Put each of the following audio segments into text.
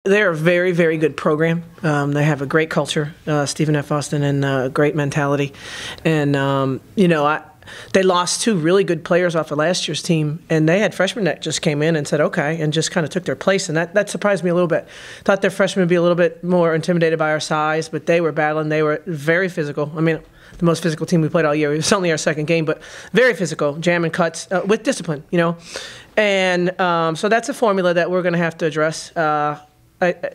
They're a very, very good program. They have a great culture, Stephen F. Austin, and a great mentality. And, they lost 2 really good players off of last year's team, and they had freshmen that just came in and said, okay, and just kind of took their place. And that surprised me a little bit. Thought their freshmen would be a little bit more intimidated by our size, but they were battling. They were very physical. I mean, the most physical team we played all year. It was only our second game, but very physical, jamming cuts with discipline, And so that's a formula that we're going to have to address.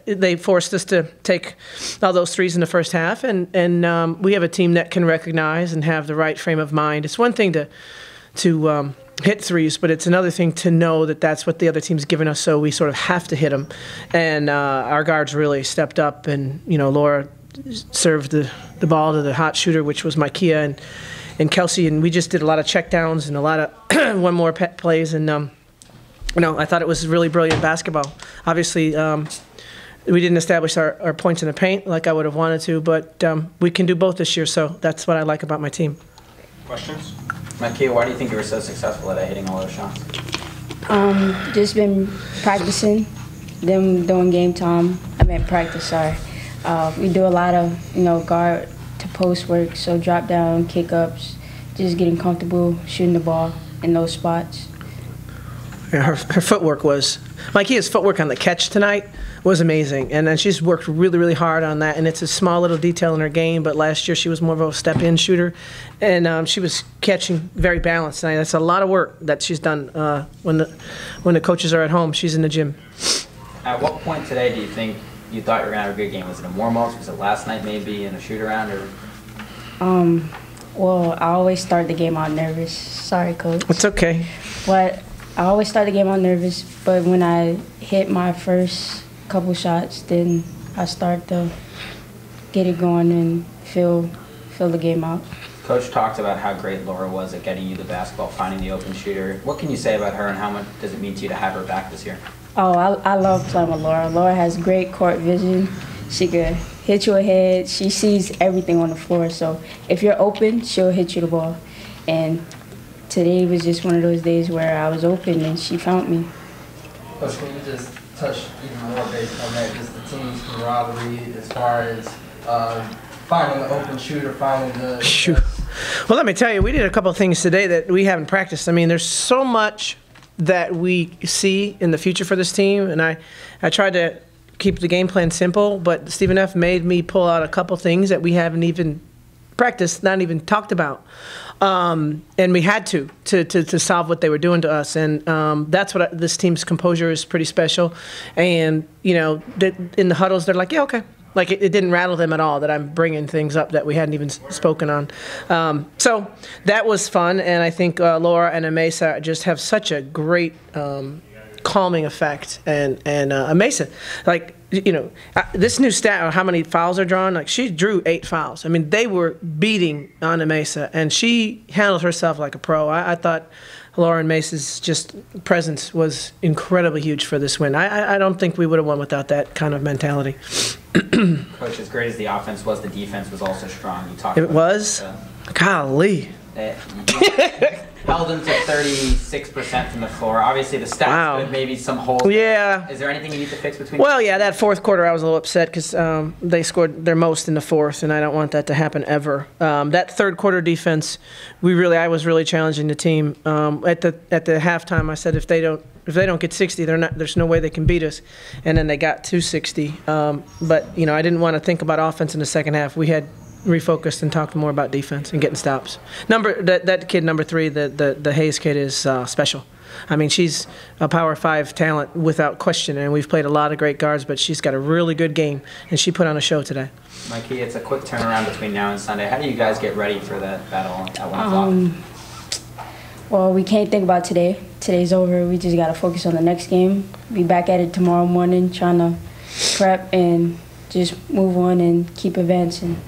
They forced us to take all those threes in the first half, and we have a team that can recognize and have the right frame of mind. It's one thing to hit threes, but it's another thing to know that that's what the other team's given us, so we sort of have to hit them. And our guards really stepped up, and Laura served the ball to the hot shooter, which was Mykea and Kelsey, and we just did a lot of checkdowns and a lot of one more pet plays, and I thought it was really brilliant basketball. Obviously, we didn't establish our points in the paint like I would have wanted to, but we can do both this year, so that's what I like about my team. Questions? Mykea, why do you think you were so successful at hitting all those shots? Just been practicing, them doing game time. Practice, sorry. We do a lot of, guard to post work, so drop down, kick ups, just getting comfortable shooting the ball in those spots. Yeah, her footwork was, Mykea's footwork on the catch tonight was amazing, and then she's worked really, really hard on that, and it's a small little detail in her game, but last year she was more of a step-in shooter, and she was catching very balanced tonight. That's a lot of work that she's done when the coaches are at home. She's in the gym. At what point today do you think you thought you were going to have a good game? Was it in warm-ups? Was it last night maybe in a shoot-around? Well, I always start the game out nervous. Sorry, Coach. It's okay. But I always start the game out nervous, but when I hit my first couple shots, then I start to get it going and feel the game out. Coach talked about how great Laura was at getting you the basketball, finding the open shooter. What can you say about her, and how much does it mean to you to have her back this year? Oh, I love playing with Laura. Laura has great court vision. She could hit you ahead. She sees everything on the floor, so if you're open, she'll hit you the ball. And today was just one of those days where I was open and she found me. Coach, can you just touch even more based on that, just the team's camaraderie as far as finding the open shooter, finding the... Shoot. Well, let me tell you, we did a couple of things today that we haven't practiced. I mean, there's so much that we see in the future for this team, and I tried to keep the game plan simple, but Stephen F. made me pull out a couple things that we haven't even practiced, not even talked about. And we had to solve what they were doing to us, and that's what this team's composure is pretty special. And in the huddles, they're like, yeah, okay. Like it didn't rattle them at all that I'm bringing things up that we hadn't even spoken on. So that was fun, and I think Laura and Mesa just have such a great calming effect. And Mesa, like, this new stat of how many fouls are drawn, like she drew 8 fouls. I mean, they were beating on Mesa, and she handled herself like a pro. I thought Laura and Mesa's just presence was incredibly huge for this win. I don't think we would have won without that kind of mentality. Coach, as great as the offense was, the defense was also strong. You talked It about was? Golly. Held them to 36% from the floor. Obviously, the stats, Wow. but maybe some holes. Yeah. Is there anything you need to fix between? Well, yeah, that fourth quarter I was a little upset because they scored their most in the fourth, and I don't want that to happen ever. That third quarter defense, I was really challenging the team. At the halftime, I said if they don't get 60, there's no way they can beat us. And then they got to 60. But I didn't want to think about offense in the second half. We had refocused and talked more about defense and getting stops. That kid, number 3, the Hayes kid, is special. I mean, she's a Power 5 talent without question, and we've played a lot of great guards, but she's got a really good game, and she put on a show today. Mykea, it's a quick turnaround between now and Sunday. How do you guys get ready for that battle at 1 o'clock? Well, we can't think about today. Today's over. We just got to focus on the next game. Be back at it tomorrow morning, trying to prep and just move on and keep advancing.